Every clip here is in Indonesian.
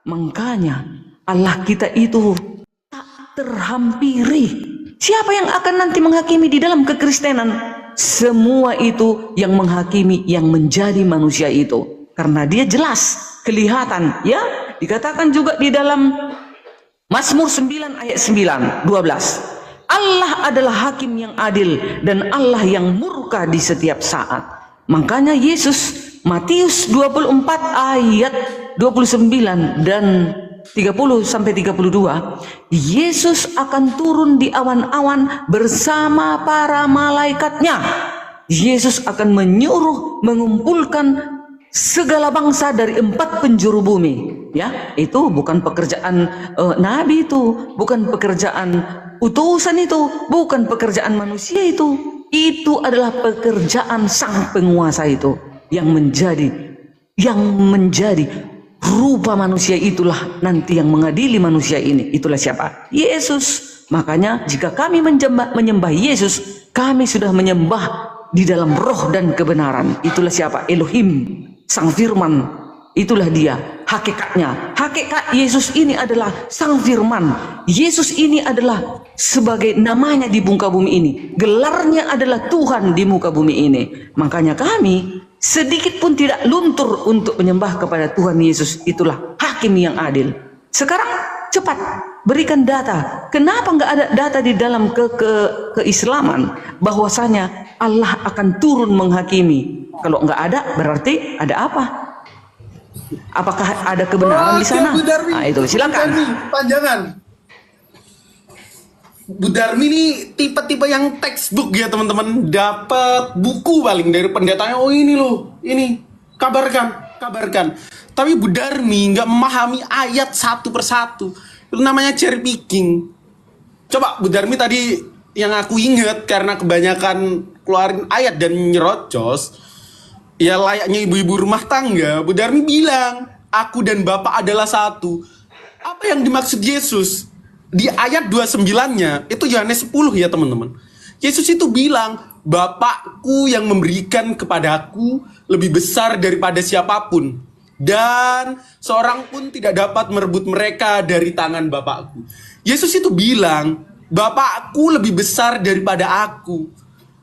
Makanya Allah kita itu tak terhampiri. Siapa yang akan nanti menghakimi di dalam kekristenan? Semua itu yang menghakimi yang menjadi manusia itu. Karena dia jelas, kelihatan, ya. Dikatakan juga di dalam Mazmur 9 ayat 9, 12. Allah adalah hakim yang adil dan Allah yang murka di setiap saat. Makanya Yesus Matius 24 ayat 29 dan 30 sampai 32, Yesus akan turun di awan-awan bersama para malaikatnya. Yesus akan menyuruh mengumpulkan segala bangsa dari 4 penjuru bumi. Ya, itu bukan pekerjaan nabi, itu bukan pekerjaan utusan, itu bukan pekerjaan manusia, itu adalah pekerjaan sang penguasa itu yang menjadi rupa manusia. Itulah nanti yang mengadili manusia ini. Itulah siapa? Yesus. Makanya jika kami menyembah Yesus, kami sudah menyembah di dalam roh dan kebenaran. Itulah siapa? Elohim, sang firman. Itulah dia hakikatnya. Hakikat Yesus ini adalah sang firman. Yesus ini adalah sebagai namanya di muka bumi ini. Gelarnya adalah Tuhan di muka bumi ini. Makanya kami sedikit pun tidak luntur untuk menyembah kepada Tuhan Yesus. Itulah hakim yang adil. Sekarang cepat berikan data. Kenapa nggak ada data di dalam keislaman bahwasanya Allah akan turun menghakimi? Kalau nggak ada, berarti ada apa? Apakah ada kebenaran di sana? Nah, itu silakan. Panjangan. Bu Darmi ini tipe-tipe yang textbook ya teman-teman. Dapat buku paling dari pendetanya. Oh ini loh, ini kabarkan. Tapi Bu Darmi nggak memahami ayat satu persatu. Itu namanya cherry picking. Coba Bu Darmi tadi yang aku ingat karena kebanyakan keluarin ayat dan nyerocos. Ya layaknya ibu-ibu rumah tangga, Bu Darmi bilang, aku dan Bapak adalah satu. Apa yang dimaksud Yesus? Di ayat 29-nya, itu Yohanes 10 ya teman-teman. Yesus itu bilang, Bapakku yang memberikan kepadaku lebih besar daripada siapapun. Dan seorang pun tidak dapat merebut mereka dari tangan Bapakku. Yesus itu bilang, Bapakku lebih besar daripada aku.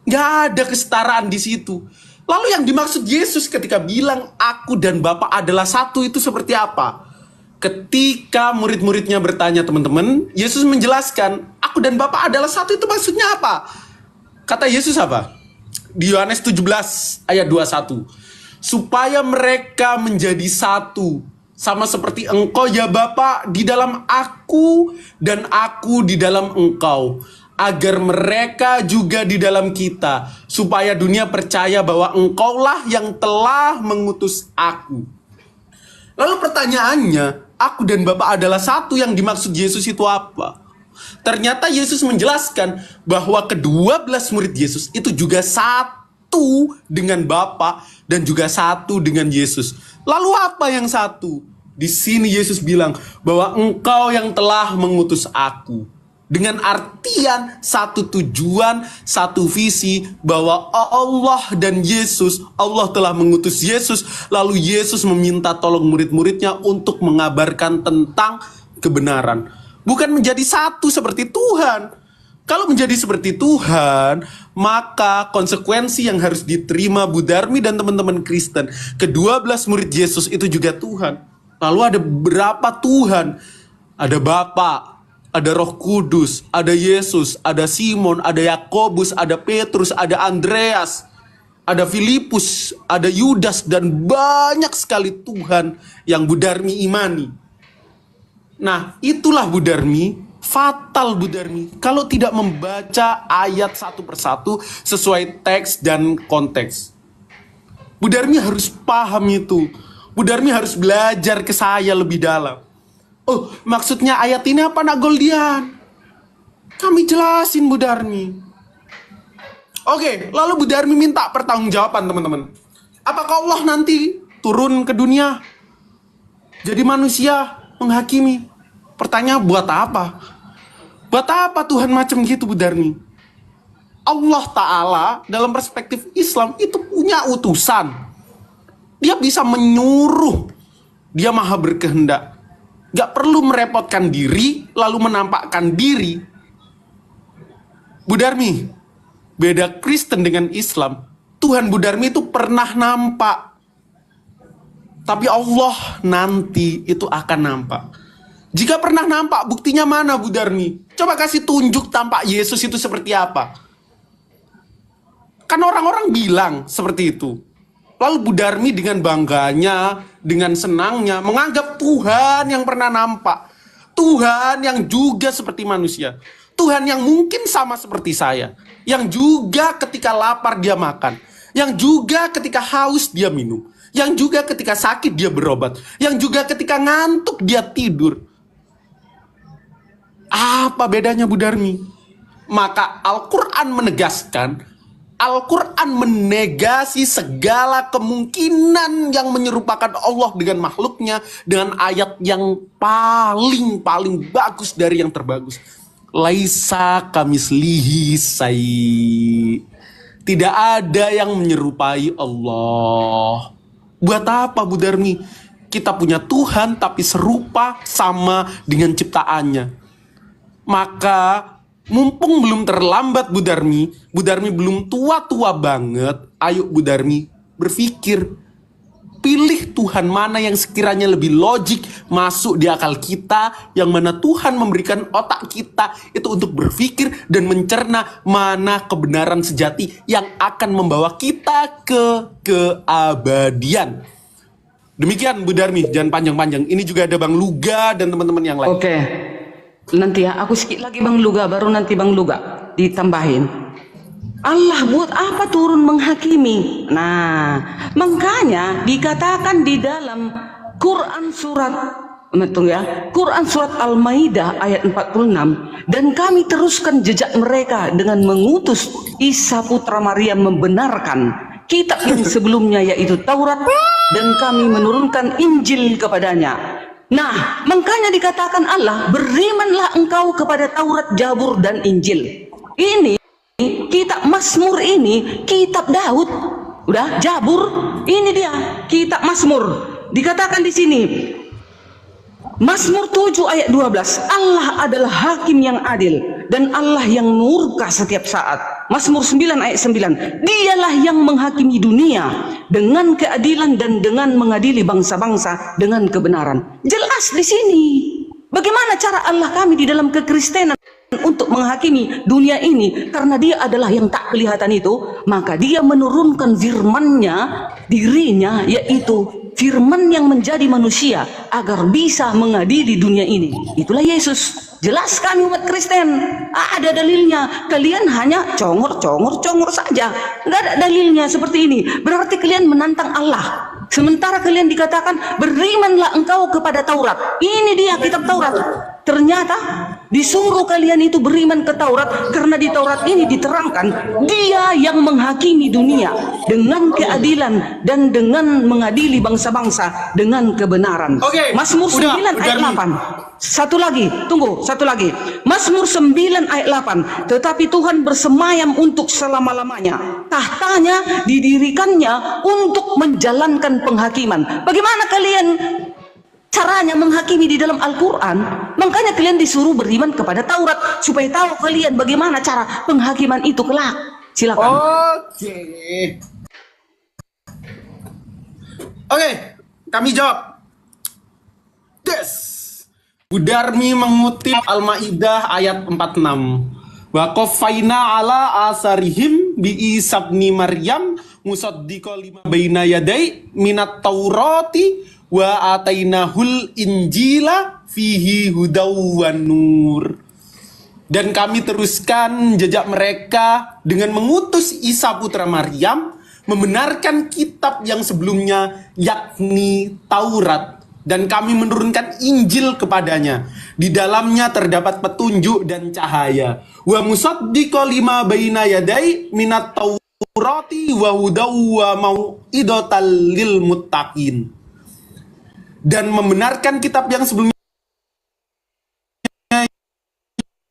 Gak ada kesetaraan di situ. Lalu yang dimaksud Yesus ketika bilang aku dan Bapa adalah satu itu seperti apa? Ketika murid-muridnya bertanya teman-teman, Yesus menjelaskan aku dan Bapa adalah satu itu maksudnya apa? Kata Yesus apa? Di Yohanes 17 ayat 21. Supaya mereka menjadi satu. Sama seperti engkau ya Bapa di dalam aku dan aku di dalam engkau. Agar mereka juga di dalam kita, supaya dunia percaya bahwa engkaulah yang telah mengutus aku. Lalu pertanyaannya, aku dan Bapa adalah satu, yang dimaksud Yesus itu apa? Ternyata Yesus menjelaskan bahwa ke-12 murid Yesus itu juga satu dengan Bapa dan juga satu dengan Yesus. Lalu apa yang satu? Di sini Yesus bilang bahwa engkau yang telah mengutus aku. Dengan artian satu tujuan, satu visi bahwa Allah dan Yesus, Allah telah mengutus Yesus, lalu Yesus meminta tolong murid-muridnya untuk mengabarkan tentang kebenaran. Bukan menjadi satu seperti Tuhan. Kalau menjadi seperti Tuhan, maka konsekuensi yang harus diterima Bu Darmi dan teman-teman Kristen, ke-12 murid Yesus itu juga Tuhan. Lalu ada berapa Tuhan? Ada Bapa, ada Roh Kudus, ada Yesus, ada Simon, ada Yakobus, ada Petrus, ada Andreas, ada Filipus, ada Yudas, dan banyak sekali Tuhan yang Bu Darmi imani. Nah, itulah Bu Darmi, fatal Bu Darmi, kalau tidak membaca ayat satu persatu sesuai teks dan konteks. Bu Darmi harus paham itu. Bu Darmi harus belajar ke saya lebih dalam. Oh, maksudnya ayat ini apa nak Goldian? Kami jelasin Bu Darmi. Oke, lalu Bu Darmi minta pertanggungjawaban teman-teman. Apakah Allah nanti turun ke dunia? Jadi manusia menghakimi? Pertanyaan buat apa? Buat apa Tuhan macam gitu Bu Darmi? Allah Ta'ala dalam perspektif Islam itu punya utusan. Dia bisa menyuruh. Dia maha berkehendak. Gak perlu merepotkan diri, lalu menampakkan diri. Bu Darmi, beda Kristen dengan Islam. Tuhan Bu Darmi itu pernah nampak. Tapi Allah nanti itu akan nampak. Jika pernah nampak, buktinya mana Bu Darmi? Coba kasih tunjuk tampak Yesus itu seperti apa. Kan orang-orang bilang seperti itu. Lalu Bu Darmi dengan bangganya, dengan senangnya menganggap Tuhan yang pernah nampak. Tuhan yang juga seperti manusia. Tuhan yang mungkin sama seperti saya. Yang juga ketika lapar dia makan. Yang juga ketika haus dia minum. Yang juga ketika sakit dia berobat. Yang juga ketika ngantuk dia tidur. Apa bedanya Bu Darmi? Maka Al-Quran menegaskan, Al-Quran menegasi segala kemungkinan yang menyerupakan Allah dengan makhluknya dengan ayat yang paling bagus dari yang terbagus. Laisa kamislihi syai'. Tidak ada yang menyerupai Allah. Buat apa Bu Darmi? Kita punya Tuhan tapi serupa sama dengan ciptaannya. Maka mumpung belum terlambat Bu Darmi belum tua-tua banget, ayo Bu Darmi berpikir, pilih Tuhan mana yang sekiranya lebih logik masuk di akal kita, yang mana Tuhan memberikan otak kita itu untuk berpikir dan mencerna mana kebenaran sejati yang akan membawa kita ke keabadian. Demikian Bu Darmi, jangan panjang-panjang. Ini juga ada Bang Luga dan teman-teman yang lain. Oke. Nanti ya, aku sedikit lagi Bang Luga, baru nanti Bang Luga ditambahin. Allah buat apa turun menghakimi? Nah, makanya dikatakan di dalam Quran surat Quran surat Al-Maidah ayat 46, dan kami teruskan jejak mereka dengan mengutus Isa putra Maryam membenarkan kitab yang sebelumnya yaitu Taurat, dan kami menurunkan Injil kepadanya. Nah, makanya dikatakan Allah, berimanlah engkau kepada Taurat, Zabur, dan Injil. Ini kitab Mazmur, ini kitab Daud. Udah, Zabur, ini dia kitab Mazmur. Dikatakan di sini Mazmur 7 ayat 12, Allah adalah hakim yang adil dan Allah yang murka setiap saat. Mazmur 9 ayat 9, dialah yang menghakimi dunia dengan keadilan dan dengan mengadili bangsa-bangsa dengan kebenaran. Jelas di sini bagaimana cara Allah kami di dalam kekristenan untuk menghakimi dunia ini, karena dia adalah yang tak kelihatan itu, maka dia menurunkan firman-Nya, dirinya, yaitu firman yang menjadi manusia agar bisa mengadili dunia ini. Itulah Yesus. Jelas kami umat Kristen, ada dalilnya. Kalian hanya congor saja, nggak ada dalilnya seperti ini. Berarti kalian menantang Allah. Sementara kalian dikatakan berimanlah engkau kepada Taurat. Ini dia kitab Taurat. Ternyata disuruh kalian itu beriman ke Taurat, karena di Taurat ini diterangkan dia yang menghakimi dunia dengan keadilan dan dengan mengadili bangsa-bangsa dengan kebenaran. Mazmur 9 ayat 8. Satu lagi, Mazmur 9 ayat 8. Tetapi Tuhan bersemayam untuk selama-lamanya. Tahtanya didirikannya untuk menjalankan penghakiman. Bagaimana kalian caranya menghakimi di dalam Al-Quran? Makanya kalian disuruh beriman kepada Taurat supaya tahu kalian bagaimana cara penghakiman itu kelak. Silakan. Oke, kami jawab. Yes. Bu Darmi mengutip Al-Maidah ayat 46. Wa qafaina ala asarihim bi Isabni Maryam musaddiqo lima baina yadai minat Taurati wa atainahul injila fihi hudaw wan nur. Dan kami teruskan jejak mereka dengan mengutus Isa putra Maryam membenarkan kitab yang sebelumnya, yakni Taurat, dan kami menurunkan Injil kepadanya. Di dalamnya terdapat petunjuk dan cahaya. Wa musaddiqo lima baina yadai minat Taurati wa hudaw wa mau'idotal lil muttaqin. Dan membenarkan kitab yang sebelumnya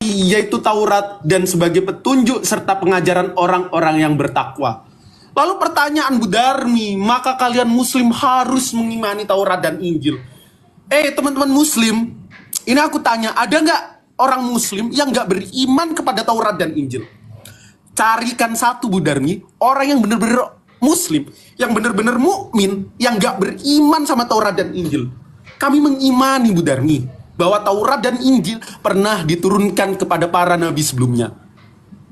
yaitu Taurat, dan sebagai petunjuk serta pengajaran orang-orang yang bertakwa. Lalu pertanyaan Bu Darmi, maka kalian Muslim harus mengimani Taurat dan Injil. Teman-teman Muslim, Ini aku tanya, ada nggak orang Muslim yang nggak beriman kepada Taurat dan Injil? Carikan satu, Bu Darmi, orang yang benar-benar Muslim, yang benar-benar mukmin, yang nggak beriman sama Taurat dan Injil. Kami mengimani, Bu Darmi, bahwa Taurat dan Injil pernah diturunkan kepada para nabi sebelumnya.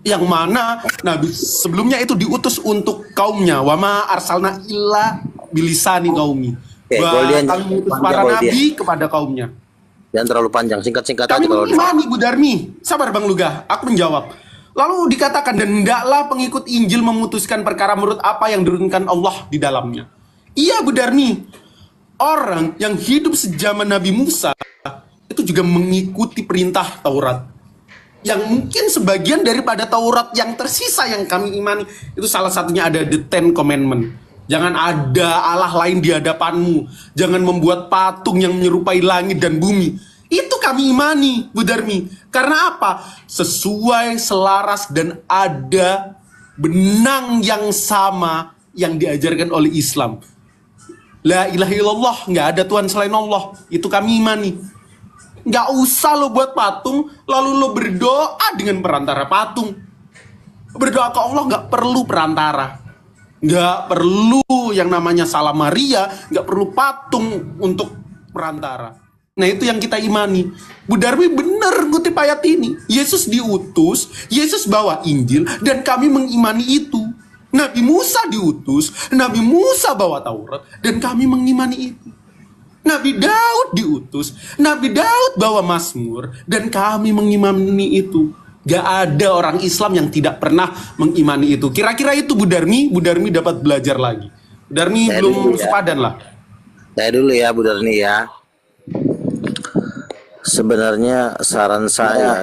Yang mana nabi sebelumnya itu diutus untuk kaumnya. Wama arsalna illa bilisani qaumi. Kami mengutus para nabi kepada kaumnya. Jangan terlalu panjang, singkat-singkat aja Kami kalau mengimani, Bu Darmi. Sabar Bang Luga, aku menjawab. Lalu dikatakan, dan hendaklah pengikut Injil memutuskan perkara menurut apa yang diturunkan Allah di dalamnya. Iya, Bu Darmi. Orang yang hidup sejaman Nabi Musa itu juga mengikuti perintah Taurat. Yang mungkin sebagian daripada Taurat yang tersisa yang kami imani, itu salah satunya ada the Ten Commandment. Jangan ada Allah lain di hadapanmu. Jangan membuat patung yang menyerupai langit dan bumi. Itu kami imani, Bu Darmi. Karena apa? Sesuai, selaras, dan ada benang yang sama yang diajarkan oleh Islam. La ilaha illallah, nggak ada Tuhan selain Allah. Itu kami imani. Nggak usah lo buat patung, lalu lo berdoa dengan perantara patung. Berdoa ke Allah nggak perlu perantara. Nggak perlu yang namanya Salam Maria, nggak perlu patung untuk perantara. Nah itu yang kita imani. Bu Darmi benar ngutip ayat ini. Yesus diutus, Yesus bawa Injil, dan kami mengimani itu. Nabi Musa diutus, Nabi Musa bawa Taurat, dan kami mengimani itu. Nabi Daud diutus, Nabi Daud bawa Mazmur, dan kami mengimani itu. Gak ada orang Islam yang tidak pernah mengimani itu. Kira-kira itu Bu Darmi dapat belajar lagi. Bu Darmi Saya belum dulu ya. sepadan lah. Saya dulu ya, Bu Darni ya. Sebenarnya saran saya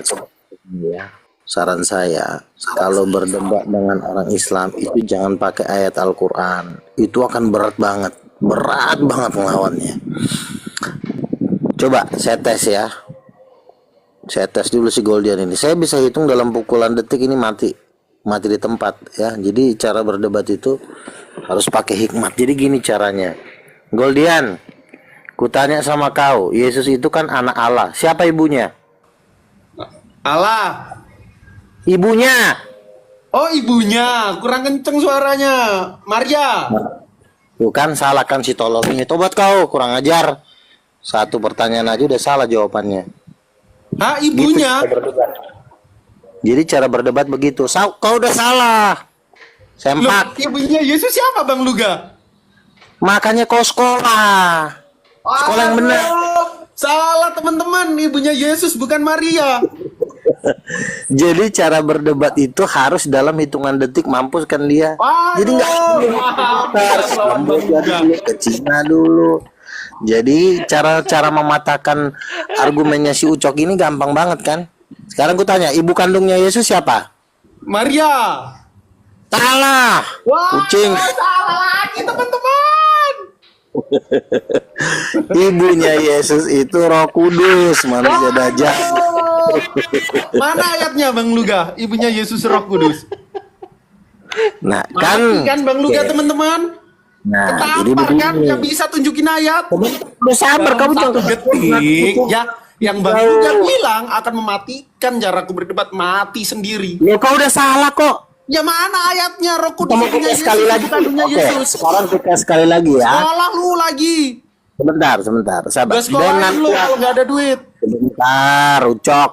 kalau berdebat dengan orang Islam itu jangan pakai ayat Al-Quran. Itu akan berat banget melawannya. Coba saya tes ya. Saya tes dulu si Goldian ini. Saya bisa hitung dalam pukulan detik ini mati di tempat ya. Jadi cara berdebat itu harus pakai hikmat. Jadi gini caranya. Goldian, kutanya sama kau, Yesus itu kan anak Allah. Siapa ibunya? Allah. Ibunya. Oh ibunya, kurang kenceng suaranya. Maria. Tuh kan salah kan si tolol ini. Tobat kau, kurang ajar. Satu pertanyaan aja udah salah jawabannya. Hah ibunya? Gitu cara berdebat. Jadi cara berdebat begitu. Kau udah salah. Sempak. Loh, ibunya Yesus siapa Bang Luga? Makanya kau sekolah. Sekolah yang benar. Salah teman-teman, ibunya Yesus bukan Maria. Jadi cara berdebat itu harus dalam hitungan detik, mampus kan dia. Jadi nggak dulu ke Cina dulu. Jadi cara mematahkan argumennya si Ucok ini gampang banget kan. Sekarang gue tanya, ibu kandungnya Yesus siapa? Maria. Salah. Kucing. Salah lagi teman-teman. Ibunya Yesus itu Roh Kudus, manusia dajjal. Mana ayatnya Bang Luga? Ibunya Yesus Roh Kudus. Nah, kan Bang Luga teman-teman. Nah, jadi Ketampar kan begini. yang bisa tunjukin ayat. Udah sabar kamu jangan Detik, ya yang Bang Luga bilang akan mematikan jaraku berdebat mati sendiri. Ya kau udah salah kok. Ya mana ayatnya Roh Kudus Kita mau ibunya kita sekali lagi. kandungnya Oke, Yesus. sekarang kita sekali lagi ya. Sekolah lu lagi. Sebentar, sabar. Gak sekolah lu kalau gak ada duit. Sebentar, Ucok.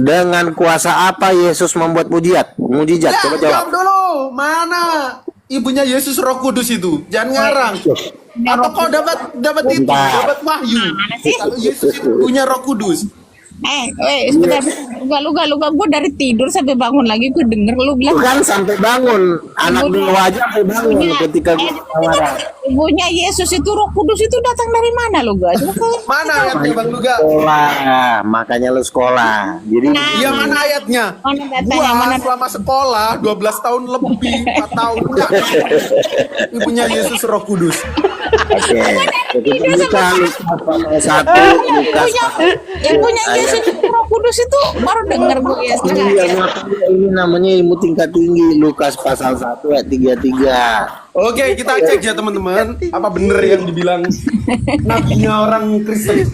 Dengan kuasa apa Yesus membuat mujizat? Ya, Coba jawab. jawab dulu. Mana ibunya Yesus Roh Kudus itu? Jangan ngarang. Atau kau dapat itu, dapat wahyu. Kalau Yesus itu punya Roh Kudus. Sebentar, luga gue dari tidur sampai bangun lagi gue denger lu bilang Bukan sampai bangun, anak dulu aja sampai bangun ketika gue marah. ibunya Yesus itu Roh Kudus itu datang dari mana luga? Mana ayatnya Bang Luga? Sekolah, makanya lu sekolah. Jadi Iya mana ayatnya? Mana datanya? Gua Mana selama sekolah 12 tahun lebih, 4 tahun enggak. Ibunya Yesus Roh Kudus. oke. Kita Lukas 1, Lukas ibunya Yesus itu Roh Kudus itu baru denger gue ya sekarang. Iya, makanya ini namanya ilmu tingkat tinggi. Lukas pasal 1 ayat 33. Oke, kita cek ya teman-teman. Apa bener yang dibilang nabinya orang Kristen?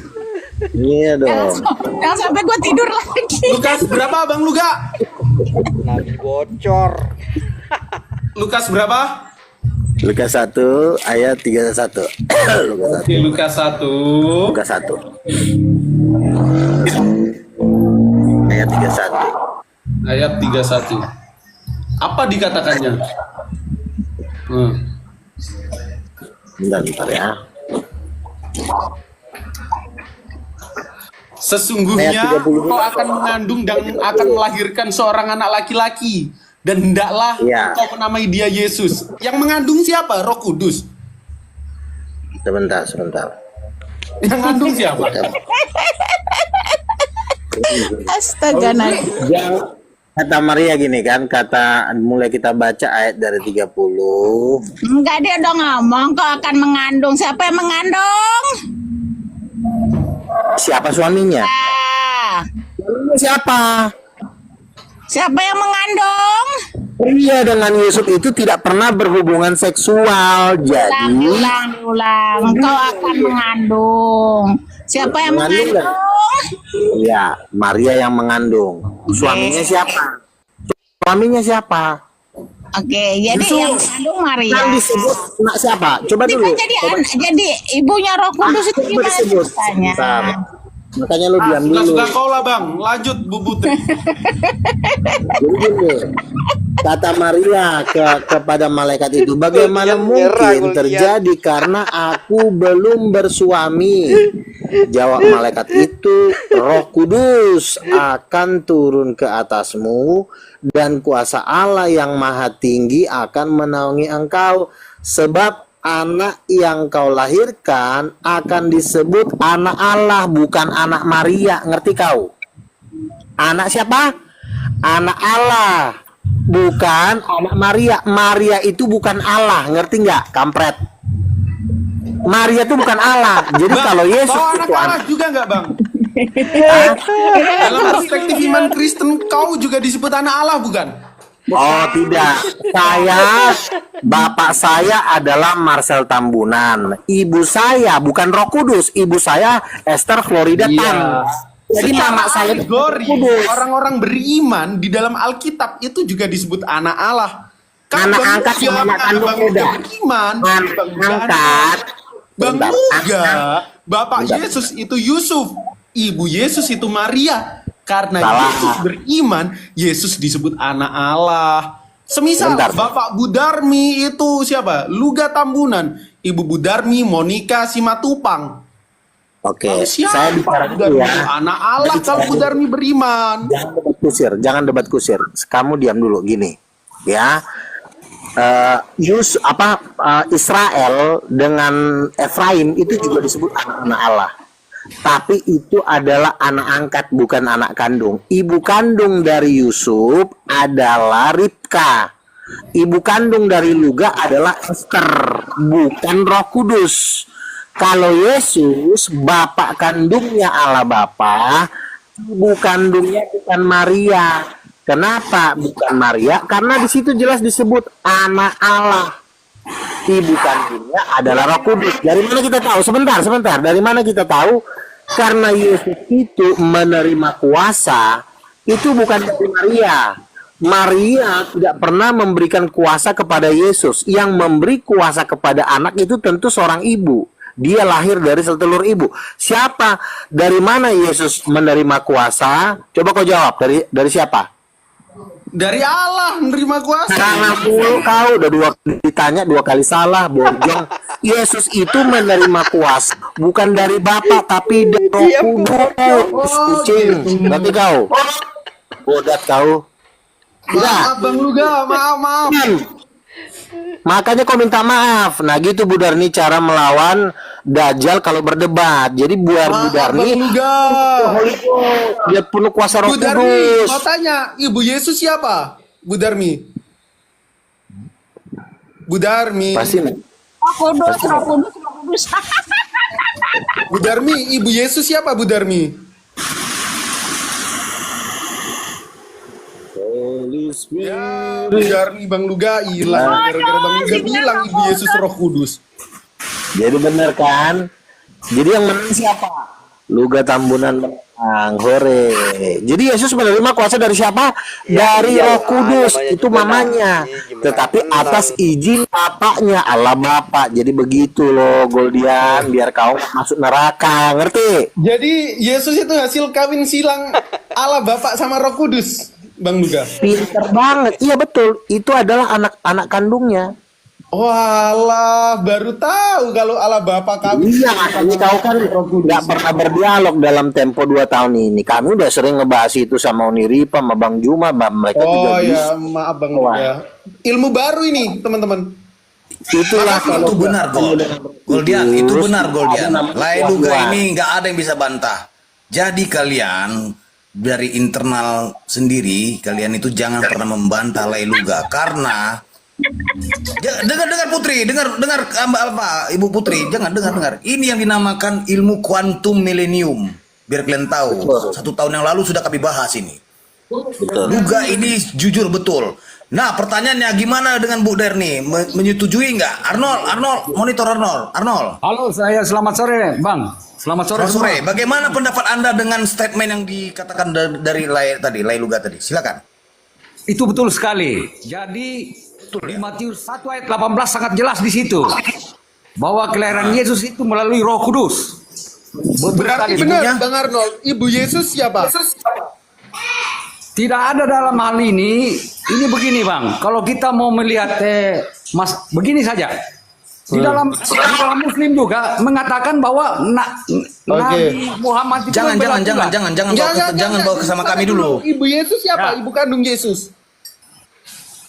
Iya dong. Jangan sampai gue tidur lagi. Lukas berapa Bang Luga? Nabi bocor. Lukas berapa? Lukas 1 ayat 31. Lukas 1. Oke, Lukas 1 Lukas 1 ayat 31. ayat 31. Apa dikatakannya? Bentar ya. Sesungguhnya Ayat 30. kau akan mengandung dan akan melahirkan seorang anak laki-laki, dan hendaklah Ya. kau menamai dia Yesus. Yang mengandung siapa? Roh Kudus. Sebentar. Yang mengandung siapa? Astaga, Nabi. Kata Maria gini kan, mulai kita baca ayat dari 30. Enggak, dia udah ngomong kau akan mengandung. Siapa yang mengandung? Siapa suaminya? Ah, Siapa? siapa yang mengandung? Pria dengan Yusuf itu tidak pernah berhubungan seksual. Jadi Diulang. Kau akan mengandung. Siapa yang Mengandung mengandung? ya, Maria yang mengandung. Suaminya siapa? Suaminya siapa? Oke, jadi Yusuf. yang mengandung Maria. Kan disebut anak siapa? Coba Dia dulu. kan jadi ibunya Roh Kudus itu Coba gimana disebut. ceritanya? Bentar. Makanya lu diam dulu. Suka-suka kau lah Bang. Lanjut Bu Putri. Jadi gini, kata Maria kepada malaikat itu, bagaimana Gua nyerah, mungkin gua terjadi karena aku belum bersuami. Jawab malaikat itu, Roh Kudus akan turun ke atasmu dan kuasa Allah yang maha tinggi akan menaungi engkau. Sebab anak yang kau lahirkan akan disebut anak Allah, bukan anak Maria. Ngerti kau? Anak siapa? Anak Allah, bukan anak Maria. Maria itu bukan Allah, ngerti nggak, kampret? Maria itu bukan Allah. Jadi Bang, kalau Yesus kau anak itu Allah juga nggak Bang? Hah? Dalam perspektif iman Kristen, kau juga disebut anak Allah bukan? Oh tidak, bapak saya adalah Marcel Tambunan. Ibu saya bukan Roh Kudus, ibu saya Esther Florida Tan. Jadi mama saya itu Roh Alegori, Kudus. orang-orang beriman di dalam Alkitab itu juga disebut anak Allah. Anak angkat sama anak kandung beda. Beriman, Anak angkat. Bang Bentar, Muga, Bapak Bentar. Yesus itu Yusuf, Ibu Yesus itu Maria. Karena Salah. Yesus beriman, Yesus disebut anak Allah. Semisal Bentar. Bapak Budarmi itu siapa? Luga Tambunan, Ibu Budarmi Monica Simatupang. Oke, Lalu siapa saya bicara dulu Budarmi? ya. Anak Allah kalau Budarmi beriman. Jangan debat kusir. Kamu diam dulu gini, ya. Israel dengan Efraim itu juga disebut anak-anak Allah. Tapi itu adalah anak angkat, bukan anak kandung. Ibu kandung dari Yusuf adalah Ribka. Ibu kandung dari Luga adalah Esther, bukan Roh Kudus. Kalau Yesus, bapak kandungnya Allah Bapa, ibu kandungnya bukan Maria. Kenapa bukan Maria? Karena di situ jelas disebut anak Allah. Ibu kandungnya adalah Roh Kudus. Dari mana kita tahu? Sebentar. Dari mana kita tahu? Karena Yesus itu menerima kuasa, itu bukan dari Maria. Maria tidak pernah memberikan kuasa kepada Yesus. Yang memberi kuasa kepada anak itu tentu seorang ibu. Dia lahir dari setelur ibu. Siapa? Dari mana Yesus menerima kuasa? Coba kau jawab. Dari siapa? Dari Allah menerima kuasa. Salah mulu kau, udah ditanya 2 kali salah, bojong. Yesus itu menerima kuasa bukan dari Bapa tapi dari Roh Kudus. Kucing, berarti kau. Bodat kau. Maaf Bang Luga, maaf. Makanya kau minta maaf. Nah gitu Bu Darni cara melawan Dajjal kalau berdebat. Jadi buat Bu Maaf Darni Bang Luga. dia penuh kuasa Roh Bu Darmi, Kudus. mau tanya, Ibu Yesus siapa? Bu Darmi. Bu Darmi. Pasti Roh Kudus. Bu Darmi, Ibu Yesus siapa Bu Darmi? Ya, Bu Darmi Bang Luga hilang. Gara-gara Bang Luga bilang Ibu Yesus Roh Kudus. Jadi benar kan? Jadi yang menang siapa? Luga Tambunan Bang, hore. Jadi Yesus menerima kuasa dari siapa? Dari Roh Kudus, namanya itu juga mamanya. nabi, gimana Tetapi kenal. atas izin bapaknya, Allah Bapa. Jadi begitu loh Goldian, biar kau masuk neraka, ngerti? Jadi Yesus itu hasil kawin silang Allah Bapak sama Roh Kudus, Bang Luga. Pinter banget. Iya betul, itu adalah anak-anak kandungnya. Walah, baru tahu kalau Allah Bapak kawin. Iya, makanya kau kan nggak pernah berdialog dalam tempo 2 tahun ini. Kami udah sering ngebahas itu sama Uni Ripa, sama Bang Juma, mereka juga Oh bisa. ya, maaf Bang Luga. Ilmu baru ini, teman-teman. Itulah Itu benar Gold. Goldian, itu benar Goldian. Lai Luga Tuhan. ini nggak ada yang bisa bantah. Jadi kalian dari internal sendiri, kalian itu jangan pernah membantah Lai Luga karena dengar Putri, dengar apa Ibu Putri, jangan dengar. Ini yang dinamakan ilmu kuantum milenium. Biar kalian tahu, 1 tahun yang lalu sudah kami bahas ini. Luga ini jujur betul. Nah, pertanyaannya gimana dengan Bu Derni? Menyetujui nggak? Arnold, monitor Arnold. Halo, saya selamat sore, Bang. Selamat sore. Selamat sore. semua. Bagaimana pendapat Anda dengan statement yang dikatakan dari Lai Luga tadi? Silakan. Itu betul sekali. Jadi di Matius 1 ayat 18 sangat jelas di situ bahwa kelahiran Yesus itu melalui Roh Kudus. Betul Berarti sekali. benar, Ibunya Bang Arnold. Ibu Yesus siapa? tidak ada dalam hal ini begini, Bang. Kalau kita mau melihat Mas begini saja. Di dalam Muslim juga mengatakan bahwa Nabi Muhammad itu Jangan membela Tuhan. jangan bawa ke sama kami dulu. Ibu Yesus siapa? Ya. Ibu kandung Yesus.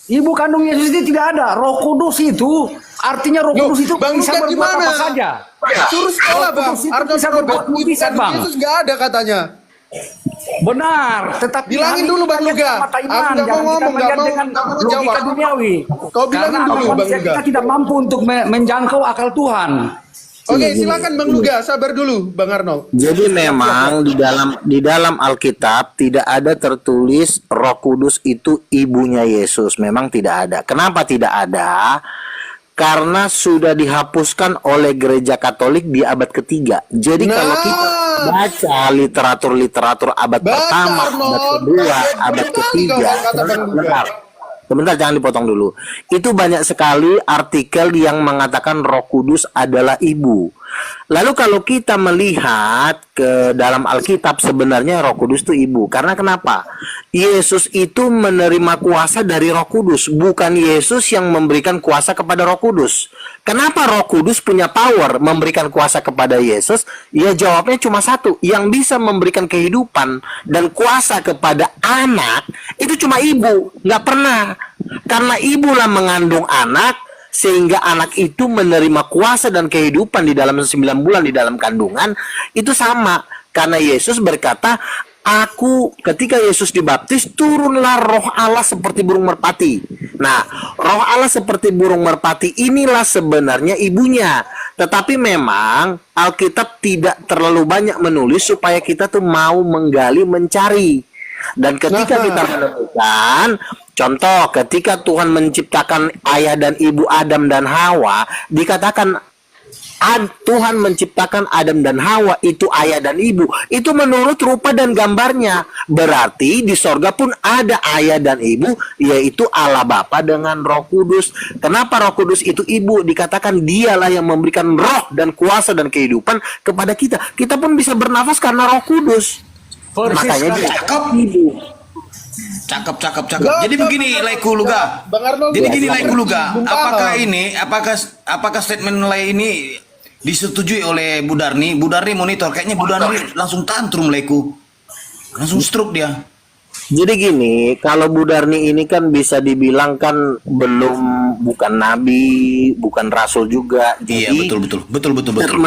Ibu kandung Yesus itu tidak ada. Roh Kudus itu artinya Roh Loh, Kudus itu Bang bisa Luka berbuat gimana? apa saja. Suruh sekolah, Roh Bang. Kudus itu Arnold bisa berbuat Ibu mujizat, kandung Bang. Yesus nggak ada katanya. Benar, tetapi Bilangin kami dulu, Bang kita lihat Luga. mata Aku iman, nggak mau jangan kita ngomong, melihat nggak dengan mau logika jawab. duniawi. Kau bilangin Karena dulu, Bang manusia Luga. kita tidak mampu untuk menjangkau akal Tuhan. Oke, silakan Bang Luga. Sabar dulu, Bang Arnold. Jadi memang di dalam Alkitab tidak ada tertulis Roh Kudus itu ibunya Yesus. Memang tidak ada. Kenapa tidak ada? Karena sudah dihapuskan oleh Gereja Katolik di abad ketiga. Jadi Nah. kalau kita baca literatur abad Baca, pertama, abad Arnold. kedua, Baca abad berkali ketiga, kau kata Bang Luga. sebentar jangan dipotong dulu. Itu banyak sekali artikel yang mengatakan Roh Kudus adalah ibu. Lalu kalau kita melihat ke dalam Alkitab sebenarnya Roh Kudus itu ibu. Karena kenapa? Yesus itu menerima kuasa dari Roh Kudus, bukan Yesus yang memberikan kuasa kepada Roh Kudus. Kenapa Roh Kudus punya power memberikan kuasa kepada Yesus? Ya jawabnya cuma satu, yang bisa memberikan kehidupan dan kuasa kepada anak itu cuma ibu, nggak pernah. Karena ibulah mengandung anak, sehingga anak itu menerima kuasa dan kehidupan di dalam 9 bulan di dalam kandungan. Itu sama, karena Yesus berkata, ketika Yesus dibaptis, turunlah Roh Allah seperti burung merpati. Nah, Roh Allah seperti burung merpati inilah sebenarnya ibunya. Tetapi memang Alkitab tidak terlalu banyak menulis supaya kita tuh mau menggali, mencari. Dan ketika kita menemukan, contoh ketika Tuhan menciptakan ayah dan ibu Adam dan Hawa, dikatakan Tuhan menciptakan Adam dan Hawa itu ayah dan ibu, itu menurut rupa dan gambarnya. Berarti di sorga pun ada ayah dan ibu, yaitu Allah Bapa dengan Roh Kudus. Kenapa Roh Kudus itu ibu? Dikatakan dialah yang memberikan roh dan kuasa dan kehidupan kepada kita. Kita pun bisa bernafas karena Roh Kudus. Makanya dia ibu. Cakep. Jadi begini Laiku Luga. Bang Arnold. Jadi gini Laiku Luga. Bung Apakah paham. ini apakah statement Lai ini disetujui oleh Bu Darni? Bu Darni monitor, kayaknya Bu Darni langsung tantrum Laiku. Langsung stroke dia. Jadi gini, kalau Bu Darni ini kan bisa dibilang kan bukan nabi, bukan rasul juga. Iya, Jadi betul.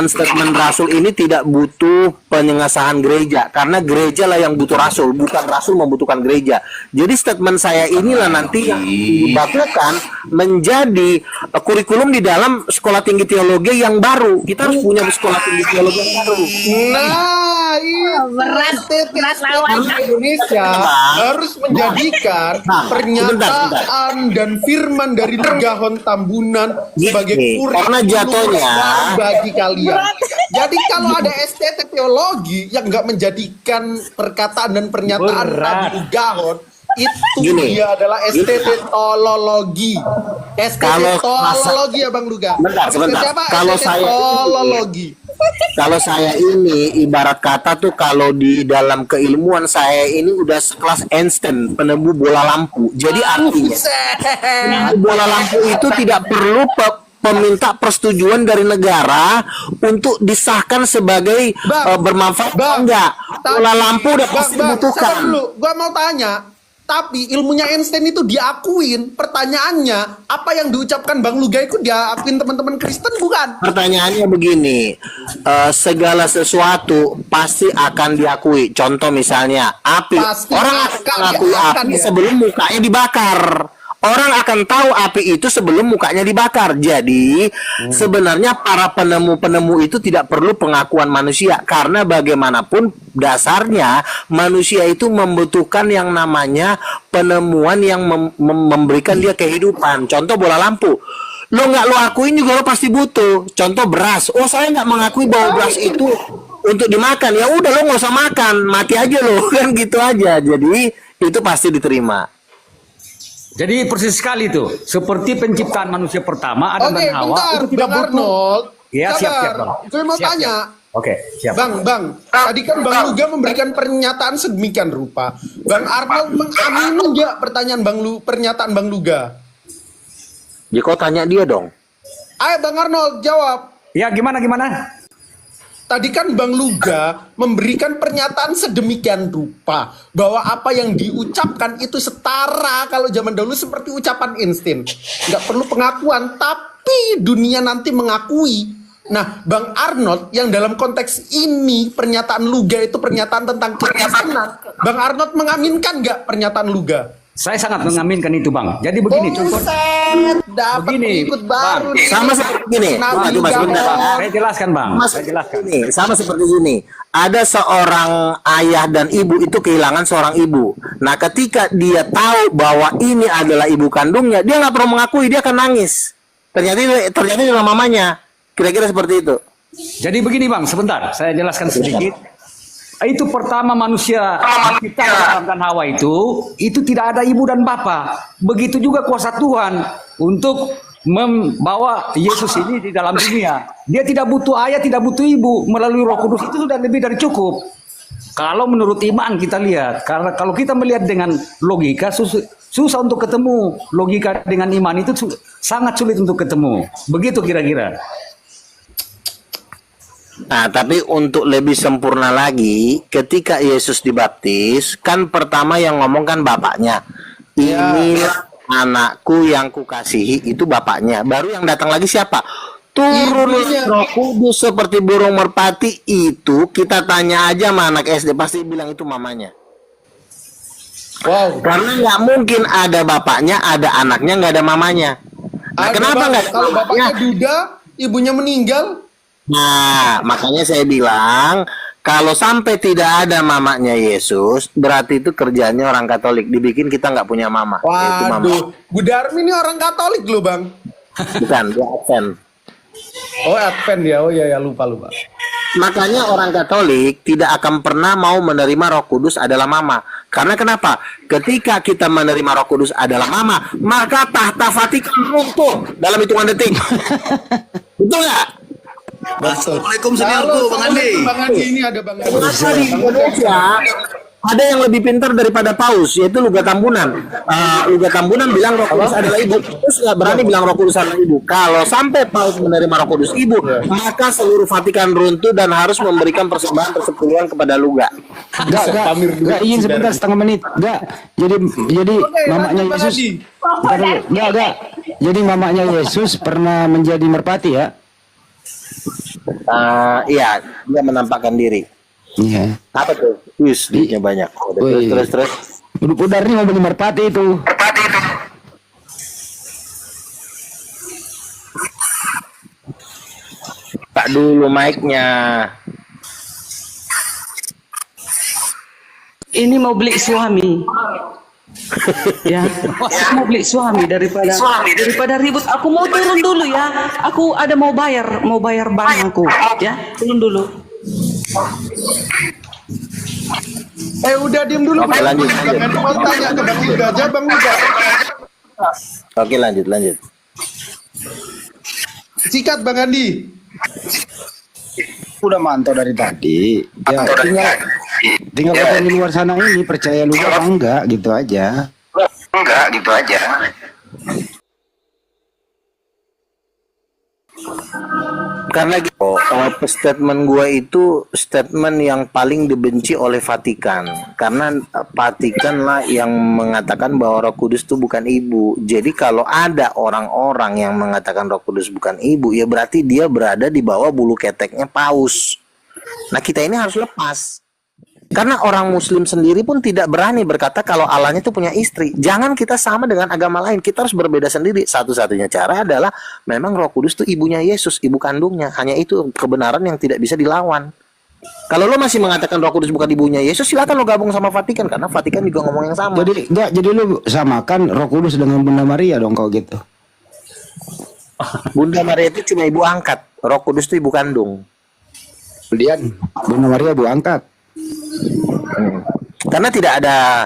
statement rasul ini tidak butuh pengesahan gereja, karena gereja lah yang butuh rasul, bukan rasul membutuhkan gereja. Jadi statement saya inilah nanti yang dibakukan menjadi kurikulum di dalam sekolah tinggi teologi yang baru. Kita harus punya sekolah tinggi teologi yang baru. Nah, berat lawan. Karena Indonesia harus menjadikan pernyataan dan firman dari Tegahon Tambunan sebagai Gini, karena kurikulum jatuhnya bagi kalian. Jadi kalau ada STT teologi yang nggak menjadikan perkataan dan pernyataan Nabi Gahon, itu Gini. dia adalah STT tolologi. STT Kalau tolologi ya Bang Luga. Sebentar. STT apa? Kalau STT saya tolologi. Kalau saya ini ibarat kata tuh kalau di dalam keilmuan saya ini udah sekelas Einstein, penemu bola lampu. Jadi artinya penemu bola lampu itu tidak perlu peminta persetujuan dari negara untuk disahkan sebagai bermanfaat. Enggak. Bola lampu udah pasti dibutuhkan. Sabar dulu, gua mau tanya. Tapi ilmunya Einstein itu diakuin. Pertanyaannya, apa yang diucapkan Bang Luga itu diakuin teman-teman Kristen bukan? Pertanyaannya begini, segala sesuatu pasti akan diakui. Contoh misalnya api, Pasti orang akan akan mengakui diakan, api ya. sebelum mukanya dibakar. Orang akan tahu api itu sebelum mukanya dibakar. Jadi sebenarnya para penemu-penemu itu tidak perlu pengakuan manusia karena bagaimanapun dasarnya manusia itu membutuhkan yang namanya penemuan yang memberikan dia kehidupan. Contoh bola lampu. Lo nggak lo akuin juga lo pasti butuh. Contoh beras. Oh saya nggak mengakui bahwa beras itu untuk dimakan. Ya udah lo nggak usah makan, mati aja lo kan gitu aja. Jadi itu pasti diterima. Jadi persis sekali tuh, seperti penciptaan manusia pertama Adam Oke, dan Hawa bentar, itu tidak Bang butuh. Arnold. Ya, siap, Sabar. Bang. Gue mau Siap, tanya. siap. Oke, siap. Bang, tadi kan Bang Luga memberikan pernyataan sedemikian rupa. Bang Arnold mengamini nggak pernyataan Bang Luga? Ya kau tanya dia dong. Ayo Bang Arnold jawab. Ya, gimana? Tadi kan Bang Luga memberikan pernyataan sedemikian rupa bahwa apa yang diucapkan itu setara kalau zaman dahulu seperti ucapan Einstein. Nggak perlu pengakuan, tapi dunia nanti mengakui. Nah, Bang Arnold yang dalam konteks ini pernyataan Luga itu pernyataan tentang kekristenan. Bang Arnold mengaminkan nggak pernyataan Luga? Saya sangat mengaminkan itu, Bang. Jadi begini, contoh. Dapat Begini, ikut baru Bang. nih. Sama seperti gini. Nabi Coba Luga. sebentar. Saya jelaskan, Bang. Saya jelaskan. Sama seperti gini. Ada seorang ayah dan ibu itu kehilangan seorang ibu. Nah, ketika dia tahu bahwa ini adalah ibu kandungnya, dia nggak perlu mengakui, dia akan nangis. Ternyata itu adalah mamanya. Kira-kira seperti itu. Jadi begini, Bang, sebentar. Saya jelaskan sedikit. Itu pertama manusia kita Adam dan Hawa itu tidak ada ibu dan bapak. Begitu juga kuasa Tuhan untuk membawa Yesus ini di dalam dunia. Dia tidak butuh ayah, tidak butuh ibu. Melalui Roh Kudus itu sudah lebih dari cukup. Kalau menurut iman kita lihat, karena kalau kita melihat dengan logika susah untuk ketemu. Logika dengan iman itu sangat sulit untuk ketemu. Begitu kira-kira. Nah, tapi untuk lebih sempurna lagi, ketika Yesus dibaptis, kan pertama yang ngomong kan bapaknya. Inilah anakku yang kukasihi, itu bapaknya. Baru yang datang lagi siapa? Turun Roh Kudus seperti burung merpati. Itu kita tanya aja sama anak SD, pasti bilang itu mamanya. Wow. Karena nggak mungkin ada bapaknya, ada anaknya, nggak ada mamanya. Nah, kenapa nggak ada Kalau bapaknya mamanya? duda, ibunya meninggal. Nah, makanya saya bilang kalau sampai tidak ada mamanya Yesus, berarti itu kerjanya orang Katolik. Dibikin kita nggak punya mama. Yaitu mama. Waduh, Bu Darmi ini orang Katolik loh Bang. Bukan, dia Advent. Oh Advent ya, oh iya ya lupa. Makanya orang Katolik tidak akan pernah mau menerima Roh Kudus adalah mama. Karena kenapa? Ketika kita menerima Roh Kudus adalah mama, maka tahta Vatikan runtuh dalam hitungan detik. Betul nggak? Assalamualaikum seniorku, Bang Andi. Bang Andi ini ada Bang Andi. Kenapa di Indonesia ada yang lebih pintar daripada Paus, yaitu Luga Tambunan. Luga Tambunan bilang Roh Kudus adalah ibu, terus nggak berani bilang Roh Kudus adalah ibu. Kalau sampai Paus menerima Roh Kudus ibu, maka seluruh Vatikan runtuh dan harus memberikan persembahan persepuluhan kepada Luga. Enggak, izin sebentar setengah menit. Enggak. Jadi mamanya lanjut, Bang Yesus. Andi. Bentar dulu. Enggak. Jadi mamanya Yesus pernah menjadi merpati ya? Iya, dia menampakkan diri. Iya. Apa tuh? Wis, duitnya banyak. Wih. Terus. Udar nih mau beli merpati itu. Tak dulu mic-nya. Ini mau beli suami. Ya, aku mau beli suami daripada ribut. Aku mau turun dulu ya. Aku ada mau bayar barang aku. Ya, turun dulu. Udah diem dulu. Oke, lanjut. Jangan mau tanya ke Bang Luga aja, Bang Luga. Oke, lanjut. Sikat Bang Andi. Udah mantau dari tadi. Ya, tinggal orang di luar sana ini percaya lu apa enggak gitu aja. Karena statement gue itu statement yang paling dibenci oleh Vatikan. Karena Vatikan lah yang mengatakan bahwa Roh Kudus itu bukan ibu. Jadi kalau ada orang-orang yang mengatakan Roh Kudus bukan ibu, ya berarti dia berada di bawah bulu keteknya paus. Nah, kita ini harus lepas. Karena orang Muslim sendiri pun tidak berani berkata kalau Allahnya itu punya istri. Jangan kita sama dengan agama lain. Kita harus berbeda sendiri. Satu-satunya cara adalah memang Roh Kudus itu ibunya Yesus, ibu kandungnya. Hanya itu kebenaran yang tidak bisa dilawan. Kalau lo masih mengatakan Roh Kudus bukan ibunya Yesus, silakan lo gabung sama Vatikan, karena Vatikan juga ngomong yang sama. Jadi lu samakan Roh Kudus dengan Bunda Maria dong kalau gitu. Bunda Maria itu cuma ibu angkat. Roh Kudus itu ibu kandung. Kemudian Bunda Maria bu angkat. Karena tidak ada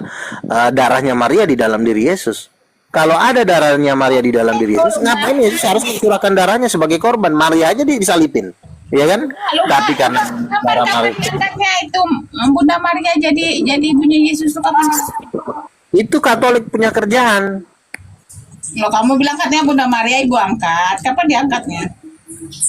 darahnya Maria di dalam diri Yesus. Kalau ada darahnya Maria di dalam diri Yesus, ngapain Yesus harus mencurahkan darahnya sebagai korban? Maria aja disalipin, ya kan? Tapi karena darah Maria Angkatnya itu Bunda Maria jadi ibunya Yesus itu kapan? itu Katolik punya kerjaan. Lo kamu bilang katanya Bunda Maria ibu angkat. Kapan diangkatnya?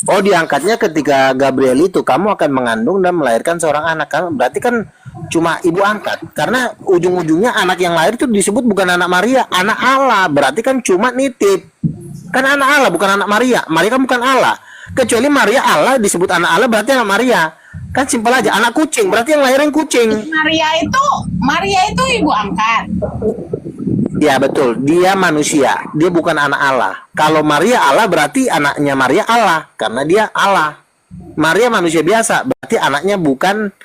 Oh, diangkatnya ketika Gabriel itu kamu akan mengandung dan melahirkan seorang anak. Kan berarti kan cuma ibu angkat. Karena ujung-ujungnya anak yang lahir itu disebut bukan anak Maria, anak Allah. Berarti kan cuma nitip. Kan anak Allah bukan anak Maria. Maria kan bukan Allah. Kecuali Maria Allah disebut anak Allah berarti anak Maria. Kan simpel aja. Anak kucing berarti yang lahirin kucing. Maria itu ibu angkat. Ya betul, dia manusia, dia bukan anak Allah. Kalau Maria Allah berarti anaknya Maria Allah, karena dia Allah. Maria manusia biasa, berarti anaknya bukan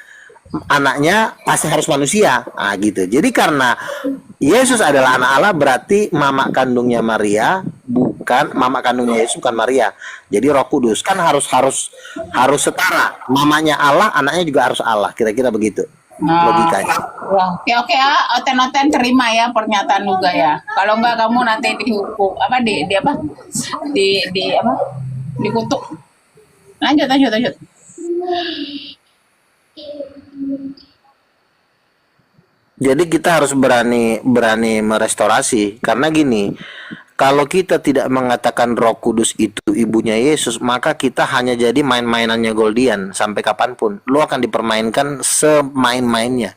anaknya pasti harus manusia. Nah gitu. Jadi karena Yesus adalah anak Allah, berarti mama kandungnya Maria bukan mama kandungnya Yesus bukan Maria. Jadi Roh Kudus kan harus setara. Mamanya Allah, anaknya juga harus Allah. Kira-kira begitu. Logikanya. Oke oten terima ya pernyataan juga ya. Kalau enggak kamu nanti dihukum dikutuk. Lanjut. Jadi kita harus berani merestorasi, karena gini, kalau kita tidak mengatakan Roh Kudus itu ibunya Yesus, maka kita hanya jadi main-mainannya Goldian sampai kapanpun. Lo akan dipermainkan semain-mainnya.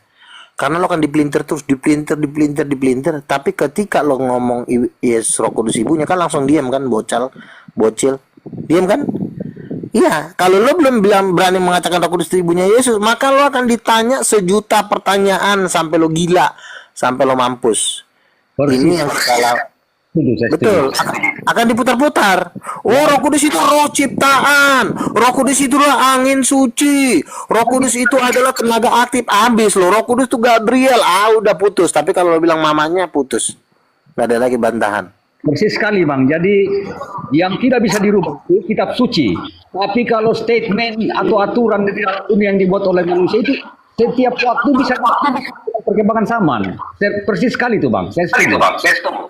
Karena lo akan dipelintir terus, dipelintir. Tapi ketika lo ngomong Yesus Roh Kudus ibunya, kan langsung diam kan, bocil. Diam kan? Iya, kalau lo belum berani mengatakan Roh Kudus itu ibunya Yesus, maka lo akan ditanya 1.000.000 pertanyaan sampai lo gila, sampai lo mampus. Ini yang kita betul, akan diputar-putar. Oh, Roh Kudus itu roh ciptaan. Roh Kudus itu adalah angin suci. Roh Kudus itu adalah tenaga aktif. Habis lo. Roh Kudus itu Gabriel. Udah putus. Tapi kalau lo bilang mamanya, putus. Gak ada lagi bantahan. Persis sekali Bang. Jadi yang tidak bisa dirubah itu kitab suci. Tapi kalau statement atau aturan di dalam dunia yang dibuat oleh manusia itu setiap waktu bisa perkembangan zaman. Persis sekali tuh Bang. Saya setuju.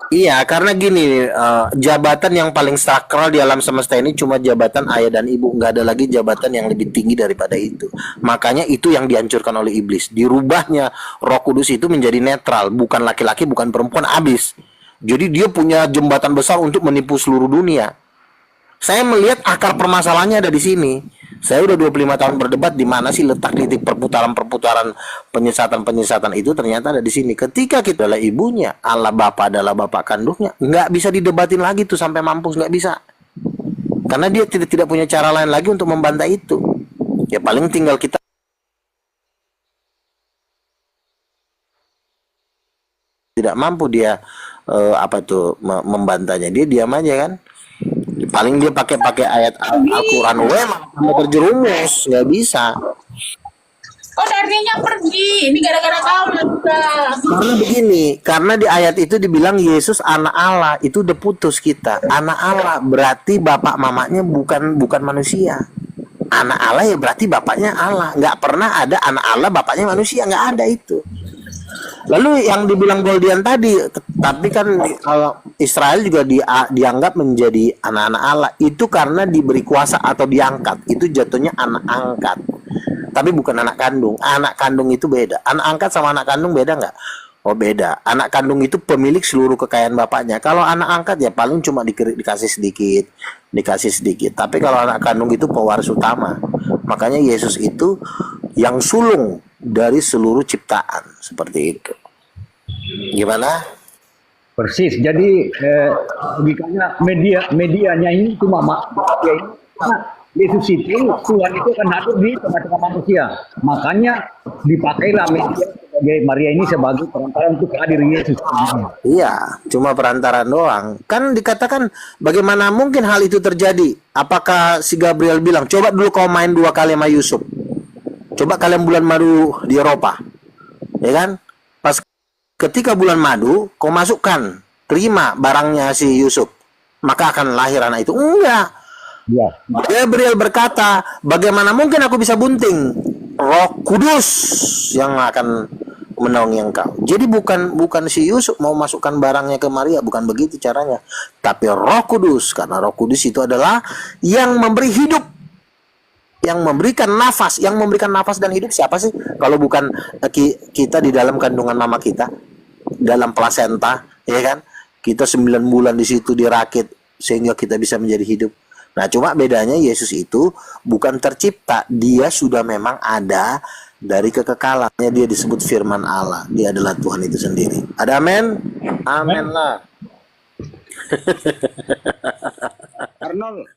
Iya, karena gini, jabatan yang paling sakral di alam semesta ini cuma jabatan ayah dan ibu. Nggak ada lagi jabatan yang lebih tinggi daripada itu. Makanya itu yang dihancurkan oleh iblis. Dirubahnya Roh Kudus itu menjadi netral, bukan laki-laki, bukan perempuan, habis. Jadi dia punya jembatan besar untuk menipu seluruh dunia. Saya melihat akar permasalahannya ada di sini. Saya udah 25 tahun berdebat di mana sih letak titik perputaran penyesatan itu, ternyata ada di sini. Ketika kita adalah ibunya, Allah Bapa adalah bapak kandungnya, nggak bisa didebatin lagi tuh sampai mampus, nggak bisa. Karena dia tidak punya cara lain lagi untuk membantah itu. Ya paling tinggal kita tidak mampu dia membantahnya, dia diam aja kan. Paling dia pakai ayat Al-Quran, sampai terjerumus, nggak bisa. Oh, darinya pergi. Ini gara-gara kau udah. Karena begini, karena di ayat itu dibilang Yesus anak Allah, itu udah putus kita. Anak Allah berarti bapak mamanya bukan manusia. Anak Allah ya berarti bapaknya Allah. Nggak pernah ada anak Allah bapaknya manusia, nggak ada itu. Lalu yang dibilang Goldian tadi, tapi kan kalau Israel juga dianggap menjadi anak-anak Allah, itu karena diberi kuasa atau diangkat. Itu jatuhnya anak angkat. Tapi bukan anak kandung. Anak kandung itu beda. Anak angkat sama anak kandung beda nggak? Oh beda. Anak kandung itu pemilik seluruh kekayaan bapaknya. Kalau anak angkat ya paling cuma dikasih sedikit, Tapi kalau anak kandung itu pewaris utama. Makanya Yesus itu yang sulung dari seluruh ciptaan seperti itu. Gimana? Persis. Jadi logikanya medianya ini cuma manusia ini. Nah, Yesus itu Tuhan itu akan hadir di tengah-tengah manusia. Makanya dipakailah media sebagai Maria ini sebagai perantara untuk hadir Yesus. Iya, cuma perantaraan doang. Kan dikatakan bagaimana mungkin hal itu terjadi? Apakah si Gabriel bilang, coba dulu kau main 2 kali sama Yusuf. Coba kalian bulan madu di Eropa. Ya kan? Pas ketika bulan madu, kau masukkan, terima barangnya si Yusuf. Maka akan lahir anak itu. Enggak. Ya. Gabriel berkata, bagaimana mungkin aku bisa bunting? Roh Kudus yang akan menaungi engkau. Jadi bukan si Yusuf mau masukkan barangnya ke Maria, bukan begitu caranya. Tapi Roh Kudus, karena Roh Kudus itu adalah yang memberi hidup, yang memberikan nafas dan hidup. Siapa sih kalau bukan kita di dalam kandungan mama kita, dalam plasenta, ya kan? Kita 9 bulan di situ dirakit sehingga kita bisa menjadi hidup. Nah, cuma bedanya Yesus itu bukan tercipta, dia sudah memang ada dari kekekalannya, dia disebut firman Allah, dia adalah Tuhan itu sendiri. Ada amin? Amin lah. Arnold,